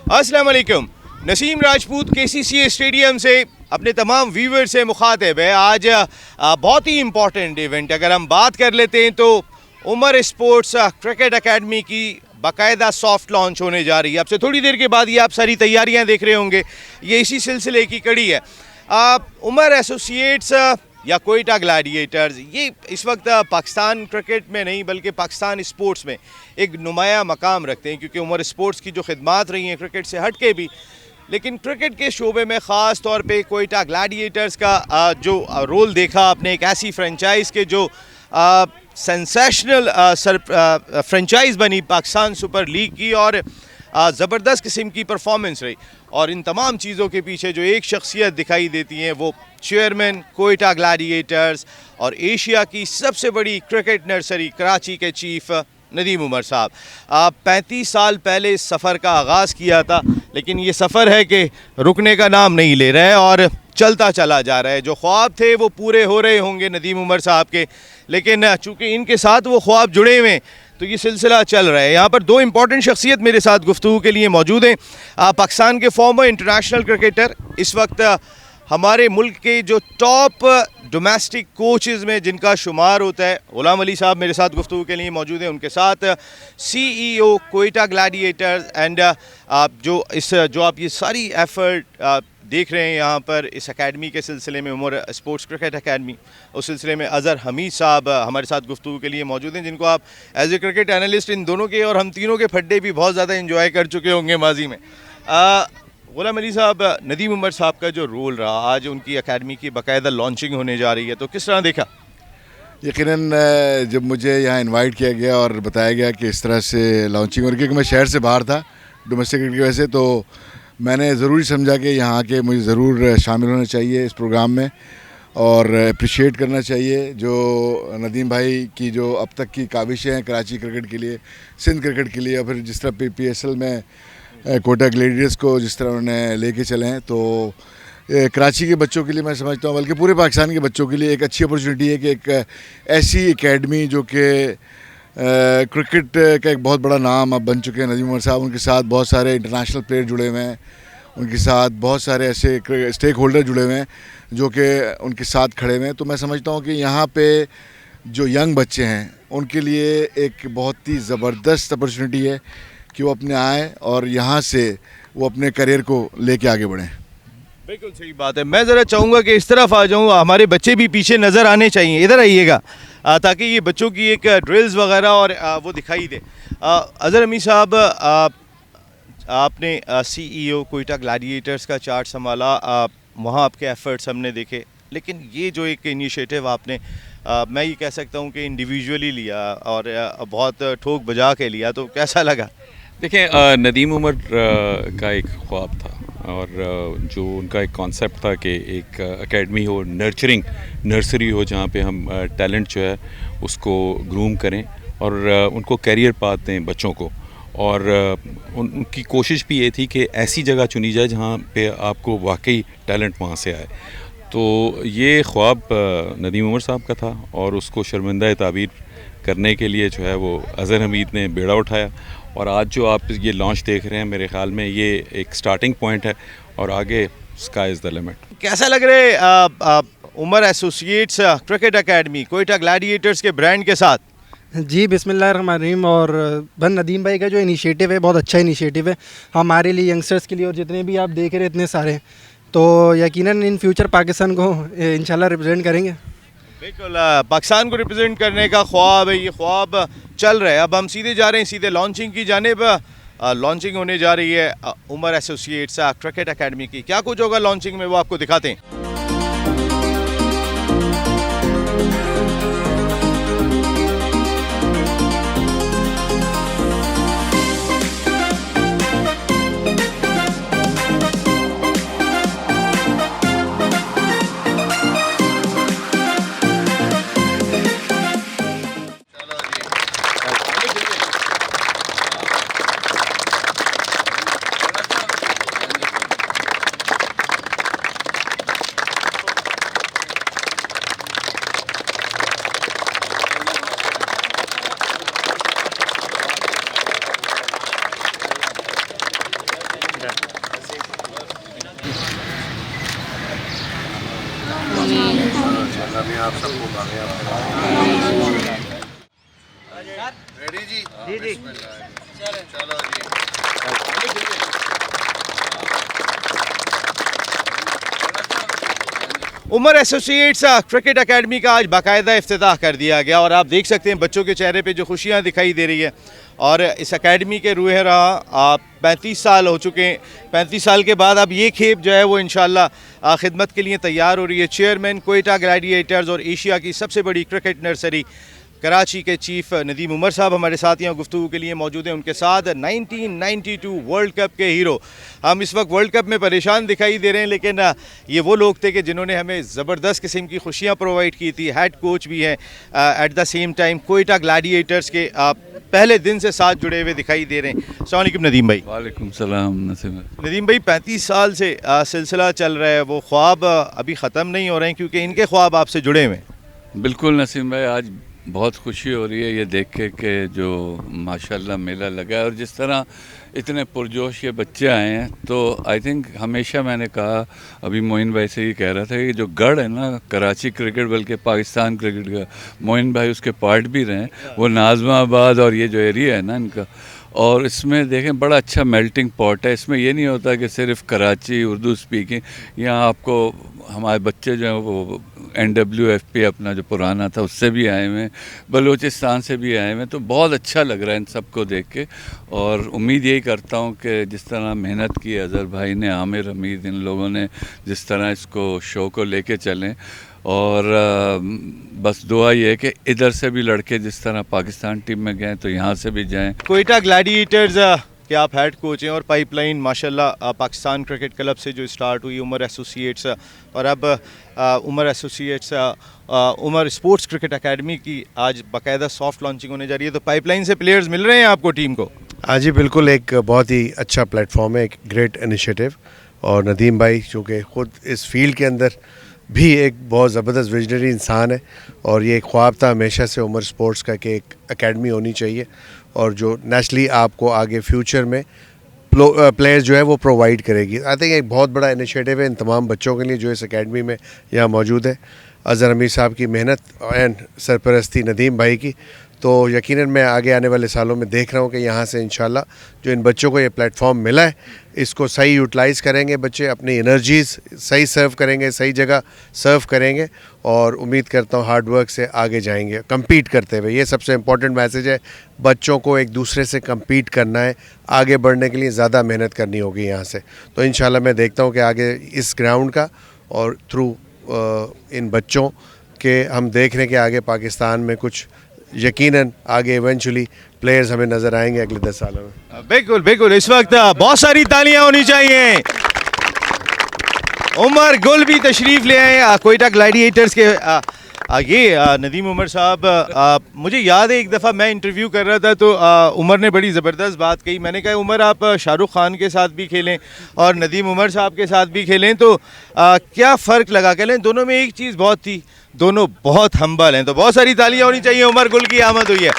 अस्सलाम वालेकुम। Naseem Rajput KCCA stadium से अपने तमाम व्यूवर से मुखातिब है। आज बहुत ही इम्पोर्टेंट इवेंट अगर हम बात कर लेते हैं तो उमर स्पोर्ट्स क्रिकेट एकेडमी की बाकायदा सॉफ्ट लॉन्च होने जा रही है। अब से थोड़ी देर के बाद ये आप सारी तैयारियां देख रहे होंगे, ये इसी सिलसिले की कड़ी है। उमर एसोसिएट्स या कोयटा ग्लैडिएटर्स ये इस वक्त पाकिस्तान क्रिकेट में नहीं बल्कि पाकिस्तान स्पोर्ट्स में एक नुमाया मकाम रखते हैं, क्योंकि उमर स्पोर्ट्स की जो खिदमात रही हैं क्रिकेट से हट के भी, लेकिन क्रिकेट के शोबे में ख़ास तौर पे कोयटा ग्लैडिएटर्स का जो रोल देखा आपने, एक ऐसी फ्रेंचाइज़ के जो सेंसेशनल फ्रेंचाइज़ बनी पाकिस्तान सुपर लीग की और ज़बरदस्त किस्म की परफॉर्मेंस रही। और इन तमाम चीज़ों के पीछे जो एक शख्सियत दिखाई देती हैं वो चेयरमैन कोयटा ग्लैडिएटर्स और एशिया की सबसे बड़ी क्रिकेट नर्सरी कराची के चीफ नदीम उमर साहब। 35 साल पहले इस सफ़र का आगाज़ किया था, लेकिन ये सफ़र है कि रुकने का नाम नहीं ले रहा है और चलता चला जा रहा है। जो ख्वाब थे वो पूरे हो रहे होंगे नदीम उमर साहब के, लेकिन चूँकि इनके साथ वो ख्वाब जुड़े हुए हैं तो ये सिलसिला चल रहा है। यहाँ पर दो इंपॉर्टेंट शख्सियत मेरे साथ गुफ्तगू के लिए मौजूद हैं। पाकिस्तान के फॉर्मर इंटरनेशनल क्रिकेटर, इस वक्त हमारे मुल्क के जो टॉप डोमेस्टिक कोचेज़ में जिनका शुमार होता है, गुलाम अली साहब मेरे साथ गुफ्तगू के लिए मौजूद हैं। उनके साथ CEO कोयटा ग्लैडिएटर्स एंड जो आप ये सारी एफ़र्ट देख रहे हैं यहाँ पर इस एकेडमी के सिलसिले में, उमर स्पोर्ट्स क्रिकेट एकेडमी, उस सिलसिले में अज़हर हमीद साहब हमारे साथ गुफ्तगू के लिए मौजूद हैं, जिनको आप एज ए क्रिकेट एनालिस्ट इन दोनों के और हम तीनों के फड्डे भी बहुत ज़्यादा इंजॉय कर चुके होंगे माजी में। गुलाम अली साहब, नदीम उमर साहब का जो रोल रहा, आज उनकी एकेडमी की बाकायदा लॉन्चिंग होने जा रही है, तो किस तरह देखा? यकीनन जब मुझे यहाँ इनवाइट किया गया और बताया गया कि इस तरह से लॉन्चिंग हो रही है, क्योंकि मैं शहर से बाहर था डोमेस्टिक क्रिकेट की वजह से, तो मैंने ज़रूरी समझा कि यहाँ के मुझे ज़रूर शामिल होना चाहिए इस प्रोग्राम में और अप्रिशिएट करना चाहिए जो नदीम भाई की जो अब तक की काविशें हैं कराची क्रिकेट के लिए, सिंध क्रिकेट के लिए, और फिर जिस तरह PSL में कोयटा ग्लैडिएटर्स को जिस तरह उन्होंने लेके चले हैं, तो कराची के बच्चों के लिए मैं समझता हूँ, बल्कि पूरे पाकिस्तान के बच्चों के लिए एक अच्छी अपॉर्चुनिटी है कि एक ऐसी एकेडमी जो कि क्रिकेट का एक बहुत बड़ा नाम अब बन चुके हैं नदीम उमर साहब, उनके साथ बहुत सारे इंटरनेशनल प्लेयर जुड़े हुए हैं, उनके साथ बहुत सारे ऐसे स्टेक होल्डर जुड़े हुए हैं जो कि उनके साथ खड़े हुए हैं। तो मैं समझता हूँ कि यहाँ पे जो यंग बच्चे हैं उनके लिए एक बहुत ही ज़बरदस्त अपॉर्चुनिटी है कि वो अपने आएँ और यहाँ से वो अपने करियर को लेके आगे बढ़ें। बिल्कुल सही बात है। मैं ज़रा चाहूँगा कि इस तरफ आ जाऊँ, हमारे बच्चे भी पीछे नज़र आने चाहिए, इधर आइएगा ताकि ये बच्चों की एक ड्रिल्स वगैरह और वो दिखाई दे। अज़हर हमीद साहब, आपने CEO कोयटा ग्लैडिएटर्स का चार्ज संभाला, वहाँ आपके एफर्ट्स हमने देखे, लेकिन ये जो एक इनिशिएटिव आपने मैं ये कह सकता हूँ कि इंडिविजुअली लिया और बहुत ठोक बजा के लिया, तो कैसा लगा? देखें, नदीम उमर का एक ख्वाब था और जो उनका एक कॉन्सेप्ट था कि एक एकेडमी हो, नर्चरिंग नर्सरी हो, जहाँ पे हम टैलेंट जो है उसको ग्रूम करें और उनको कैरियर पाथ दें बच्चों को। और उनकी कोशिश भी ये थी कि ऐसी जगह चुनी जाए जहाँ पे आपको वाकई टैलेंट वहाँ से आए। तो ये ख्वाब नदीम उमर साहब का था और उसको शर्मिंदा ताबीर करने के लिए जो है वो अज़हर हमीद ने बेड़ा उठाया, और आज जो आप ये लॉन्च देख रहे हैं मेरे ख्याल में ये एक स्टार्टिंग पॉइंट है और आगे स्काई इज़ द लिमिट। कैसा लग रहा है Umar associates cricket academy Quetta gladiators के ब्रांड के साथ? जी बिस्मिल्लाहिर्रहमानिर्रहीम। और बन नदीम भाई का जो इनिशिएटिव है बहुत अच्छा इनिशिएटिव है हमारे लिए, यंगस्टर्स के लिए, और जितने भी आप देख रहे हैं इतने सारे, तो यकीनन इन फ्यूचर पाकिस्तान को इंशाल्लाह रिप्रेजेंट करेंगे। बिल्कुल, पाकिस्तान को रिप्रेजेंट करने का ख्वाब है, ये ख्वाब चल रहा है। अब हम सीधे जा रहे हैं सीधे लॉन्चिंग की जानिब। लॉन्चिंग होने जा रही है उमर एसोसिएट्स क्रिकेट एकेडमी की। क्या कुछ होगा लॉन्चिंग में वो आपको दिखाते हैं। रेडी जी जी चलो जी उमर एसोसिएट्स क्रिकेट एकेडमी का आज बाकायदा इफ्तिताह कर दिया गया और आप देख सकते हैं बच्चों के चेहरे पे जो खुशियां दिखाई दे रही है। और इस एकेडमी के रूह रहा 35 साल हो चुके हैं। 35 साल के बाद अब ये खेप जो है वो इंशाल्लाह खिदमत के लिए तैयार हो रही है। चेयरमैन कोयटा ग्लैडिएटर्स और एशिया की सबसे बड़ी क्रिकेट नर्सरी कराची के चीफ नदीम उमर साहब हमारे साथ यहाँ गुफ्तगू के लिए मौजूद हैं। उनके साथ 1992 वर्ल्ड कप के हीरो। हम इस वक्त वर्ल्ड कप में परेशान दिखाई दे रहे हैं, लेकिन ये वो लोग थे कि जिन्होंने हमें ज़बरदस्त किस्म की खुशियाँ प्रोवाइड की थी। हेड कोच भी हैं at the same time Quetta gladiators के पहले दिन से साथ जुड़े हुए दिखाई दे रहे हैं। अस्सलाम वालेकुम नदीम भाई। वालेकुम सलाम नसीम। नदीम भाई 35 साल से सिलसिला चल रहा है, वो ख्वाब अभी ख़त्म नहीं हो रहे हैं क्योंकि इनके ख्वाब आपसे जुड़े हुए हैं। बिल्कुल नसीम भाई, आज बहुत खुशी हो रही है ये देख के कि जो माशाल्लाह मेला लगा है और जिस तरह इतने पुरजोश ये बच्चे आए हैं। तो आई थिंक हमेशा मैंने कहा, अभी मोइन भाई से ही कह रहा था कि जो गढ़ है ना कराची क्रिकेट बल्कि पाकिस्तान क्रिकेट का, मोइन भाई उसके पार्ट भी रहे हैं। वो नाज़माबाद और ये जो एरिया है ना इनका, और इसमें देखें बड़ा अच्छा मेल्टिंग पॉट है। इसमें ये नहीं होता कि सिर्फ कराची उर्दू स्पीकिंग, यहाँ आपको हमारे बच्चे जो हैं वो NWFP अपना जो पुराना था उससे भी आए हुए हैं, बलूचिस्तान से भी आए हुए हैं। तो बहुत अच्छा लग रहा है इन सबको देख के, और उम्मीद यही करता हूँ कि जिस तरह मेहनत की अज़हर भाई ने, आमिर हमीद, इन लोगों ने जिस तरह इसको शो को लेके चलें, और बस दुआ ये है कि इधर से भी लड़के जिस तरह पाकिस्तान टीम में गए तो यहाँ से भी जाएं। कोयटा ग्लैडिएटर्स के आप हेड कोच हैं और पाइपलाइन माशाल्लाह पाकिस्तान क्रिकेट क्लब से जो स्टार्ट हुई उमर एसोसिएट्स और अब Umar associates Umar sports cricket academy की आज बाकायदा सॉफ्ट लॉन्चिंग होने जा रही है। तो पाइपलाइन से प्लेयर्स मिल रहे हैं आपको टीम को? हाँ जी बिल्कुल, एक बहुत ही अच्छा प्लेटफॉर्म है, एक ग्रेट इनिशिएटिव। और नदीम भाई चूँकि ख़ुद इस फील्ड के अंदर भी एक बहुत ज़बरदस्त विजनरी इंसान है, और ये एक ख्वाब था हमेशा से उमर स्पोर्ट्स का कि एक एकेडमी होनी चाहिए और जो नेचुरली आपको आगे फ्यूचर में प्लेयर्स जो है वो प्रोवाइड करेगी। आई थिंक एक बहुत बड़ा इनिशिएटिव है इन तमाम बच्चों के लिए जो इस एकेडमी में यहाँ मौजूद है। अज़हर हमीद साहब की मेहनत एंड सरपरस्ती नदीम भाई की, तो यकीनन मैं आगे आने वाले सालों में देख रहा हूँ कि यहाँ से इंशाल्लाह जो इन बच्चों को ये प्लेटफॉर्म मिला है इसको सही यूटिलाइज़ करेंगे, बच्चे अपनी एनर्जीज़ सही सर्व करेंगे, सही जगह सर्व करेंगे, और उम्मीद करता हूँ हार्ड वर्क से आगे जाएंगे कम्पीट करते हुए। ये सबसे इम्पोर्टेंट मैसेज है, बच्चों को एक दूसरे से कम्पीट करना है, आगे बढ़ने के लिए ज़्यादा मेहनत करनी होगी यहाँ से। तो इंशाल्लाह मैं देखता हूँ कि आगे इस ग्राउंड का और थ्रू इन बच्चों के हम देख रहे हैं कि आगे पाकिस्तान में कुछ यकीनन आगे इवेंचुअली प्लेयर्स हमें नज़र आएंगे अगले 10 सालों में। बिल्कुल बिल्कुल, इस वक्त बहुत सारी तालियां होनी चाहिए। उमर गुल भी तशरीफ़ ले आए कोयटा ग्लैडिएटर्स के। ये नदीम उमर साहब, मुझे याद है एक दफ़ा मैं इंटरव्यू कर रहा था तो उमर ने बड़ी ज़बरदस्त बात कही। मैंने कहा उमर आप शाहरुख खान के साथ भी खेलें और नदीम उमर साहब के साथ भी खेलें तो क्या फ़र्क लगा? कह लें दोनों में एक चीज़ बहुत थी, दोनों बहुत हम्बल हैं। तो बहुत सारी तालियां होनी चाहिए, उमर गुल की आमद हुई है।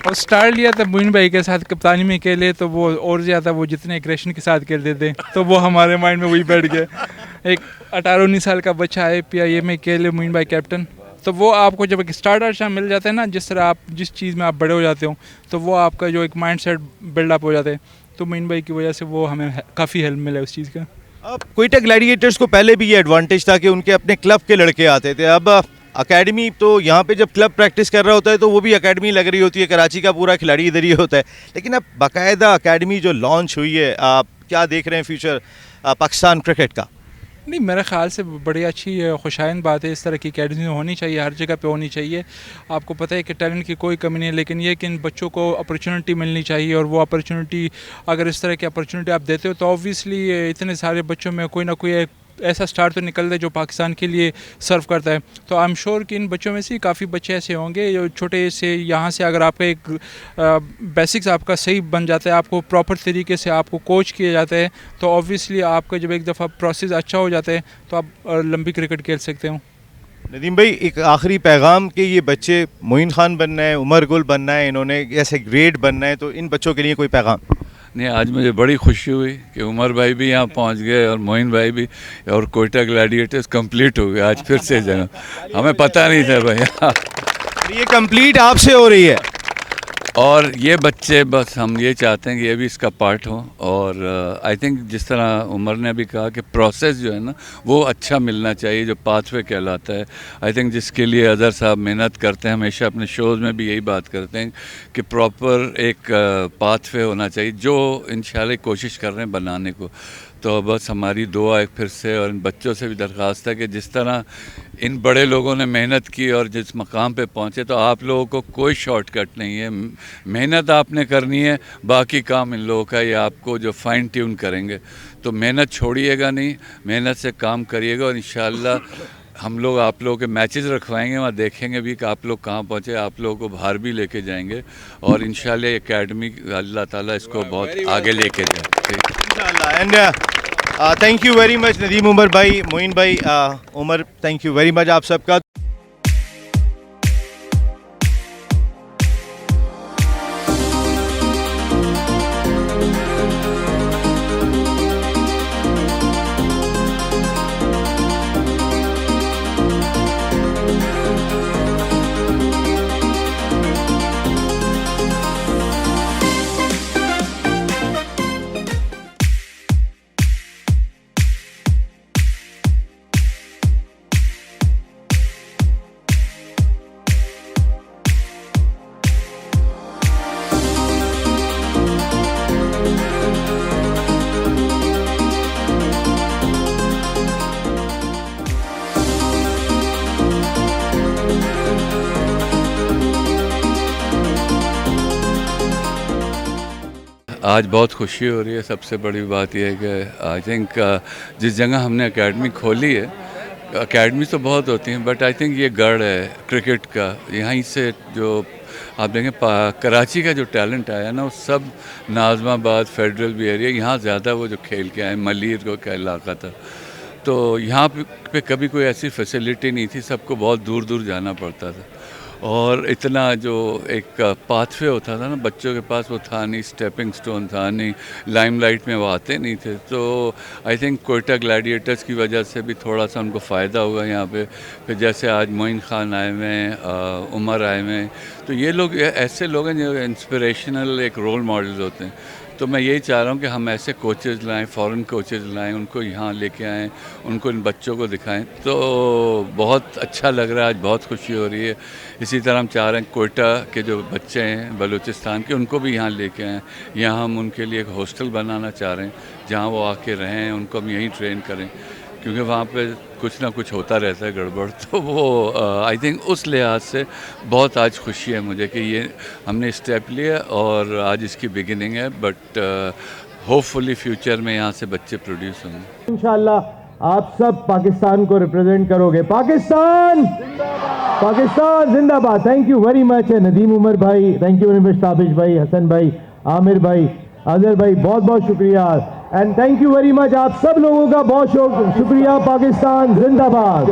और स्टार्ट लिया था मोइन भाई के साथ कप्तानी में खेले तो वो और ज़्यादा वो जितने एग्रेशन के साथ खेलते थे तो वो हमारे माइंड में वही बैठ गया। एक 18-19 साल का बच्चा है PIA में खेले, मोइन भाई कैप्टन, तो वो आपको जब एक स्टार्टर अच्छा मिल जाता है ना, जिस तरह आप जिस चीज़ में आप बड़े हो जाते हो तो वो आपका जो एक माइंड सेट बिल्डअप हो जाता है। तो मोइन भाई की वजह से वो हमें काफ़ी हेल्प मिला उस चीज़ का। अब कोयटा ग्लैडिएटर्स को पहले भी ये एडवांटेज था कि उनके अपने क्लब के लड़के आते थे। अब अकेडमी तो यहाँ पे जब क्लब प्रैक्टिस कर रहा होता है तो वो भी अकेडमी लग रही होती है, कराची का पूरा खिलाड़ी इधर ही होता है। लेकिन अब बाकायदा अकेडमी जो लॉन्च हुई है, आप क्या देख रहे हैं फ्यूचर पाकिस्तान क्रिकेट का? नहीं, मेरे ख़्याल से बड़ी अच्छी खुशाइन बात है। इस तरह की अकेडमी होनी चाहिए, हर जगह पे होनी चाहिए। आपको पता है कि टैलेंट की कोई कमी नहीं है, लेकिन ये कि इन बच्चों को अपॉर्चुनिटी मिलनी चाहिए, और वो अपॉर्चुनिटी अगर इस तरह की अपॉर्चुनिटी आप देते हो तो ऑब्वियसली इतने सारे बच्चों में कोई ना कोई एक ऐसा स्टार तो निकलता है जो पाकिस्तान के लिए सर्व करता है। तो आई एम श्योर कि इन बच्चों में से काफ़ी बच्चे ऐसे होंगे जो छोटे से यहाँ से अगर आपका एक बेसिक्स आपका सही बन जाता है, आपको प्रॉपर तरीके से आपको कोच किया जाता है, तो ऑब्वियसली आपका जब एक दफ़ा प्रोसेस अच्छा हो जाता है तो आप लंबी क्रिकेट खेल सकते हो। नदीम भाई, एक आखिरी पैगाम कि ये बच्चे मोइन खान बनना है, उमर गुल बनना है, इन्होंने ऐसे ग्रेट बनना है, तो इन बच्चों के लिए कोई पैगाम? नहीं, आज मुझे बड़ी खुशी हुई कि उमर भाई भी यहाँ पहुँच गए और मोइन भाई भी, और कोयटा ग्लैडिएटर्स कंप्लीट हो गए आज फिर से जगह, हमें पता नहीं था भाई। ये कंप्लीट आपसे हो रही है। और ये बच्चे, बस हम ये चाहते हैं कि ये भी इसका पार्ट हो। और आई थिंक जिस तरह उमर ने भी कहा कि प्रोसेस जो है ना वो अच्छा मिलना चाहिए, जो पाथवे कहलाता है। आई थिंक जिसके लिए अज़हर साहब मेहनत करते हैं, हमेशा अपने शोज़ में भी यही बात करते हैं कि प्रॉपर एक पाथवे होना चाहिए, जो इंशाल्लाह कोशिश कर रहे हैं बनाने को। तो बस हमारी दुआ एक फिर से, और इन बच्चों से भी दरख्वास्त है कि जिस तरह इन बड़े लोगों ने मेहनत की और जिस मकाम पे पहुँचे, तो आप लोगों को कोई शॉर्टकट नहीं है, मेहनत आपने करनी है, बाकी काम इन लोगों का, ये आपको जो फाइन ट्यून करेंगे। तो मेहनत छोड़िएगा नहीं, मेहनत से काम करिएगा, और इंशाल्लाह हम लोग आप लोगों के मैचेस रखवाएंगे, वहाँ देखेंगे भी कि आप लोग कहाँ पहुँचे, आप लोगों को बाहर भी लेके जाएंगे, और इंशाल्लाह एकेडमी अल्लाह ताला इसको बहुत आगे लेके जाए। And thank you very much Nadeem Umar भाई, मोइन भाई, Umar, thank you very much आप सबका। आज बहुत खुशी हो रही है। सबसे बड़ी बात यह है कि आई थिंक जिस जगह हमने एकेडमी खोली है, एकेडमी तो बहुत होती हैं, बट आई थिंक ये गढ़ है क्रिकेट का। यहीं से जो आप देखें कराची का जो टैलेंट आया ना, वो सब नाज़माबाद फेडरल भी एरिया, यहाँ ज़्यादा वो जो खेल के आए, मलीर को का इलाका था, तो यहाँ पे कभी कोई ऐसी फैसिलिटी नहीं थी, सबको बहुत दूर दूर जाना पड़ता था। और इतना जो एक पाथवे होता था ना बच्चों के पास, वो था नहीं, स्टेपिंग स्टोन था नहीं, लाइमलाइट में वो आते नहीं थे। तो आई थिंक कोयटा ग्लैडिएटर्स की वजह से भी थोड़ा सा उनको फ़ायदा होगा यहाँ पे। फिर जैसे आज मोइन खान आए हुए हैं, उमर आए हुए हैं, तो ये लोग ऐसे लोग हैं जो इंस्पिरेशनल एक रोल मॉडल्स होते हैं। तो मैं यही चाह रहा हूँ कि हम ऐसे कोचेज़ लाएं, फ़ॉरेन कोचेज़ लाएं, उनको यहाँ लेके आएँ, उनको इन बच्चों को दिखाएं। तो बहुत अच्छा लग रहा है, आज बहुत खुशी हो रही है। इसी तरह हम चाह रहे हैं कोयटा के जो बच्चे हैं बलूचिस्तान के, उनको भी यहाँ लेके आएँ। यहाँ हम उनके लिए एक हॉस्टल बनाना चाह रहे हैं, जहाँ वो आके रहें, उनको हम यहीं ट्रेन करें, क्योंकि वहाँ पे कुछ ना कुछ होता रहता है गड़बड़। तो वो आई थिंक उस लिहाज से बहुत आज खुशी है मुझे कि ये हमने स्टेप लिया और आज इसकी बिगिनिंग है, बट होपफुली फ्यूचर में यहाँ से बच्चे प्रोड्यूस होंगे। इंशाल्लाह आप सब पाकिस्तान को रिप्रेजेंट करोगे। पाकिस्तान पाकिस्तान जिंदाबाद। Thank you very much Nadeem Umar भाई, thank you very much Tabish भाई, हसन भाई, आमिर भाई, अजहर भाई, बहुत बहुत शुक्रिया and thank you very much आप सब लोगों का बहुत शुक्रिया। पाकिस्तान जिंदाबाद।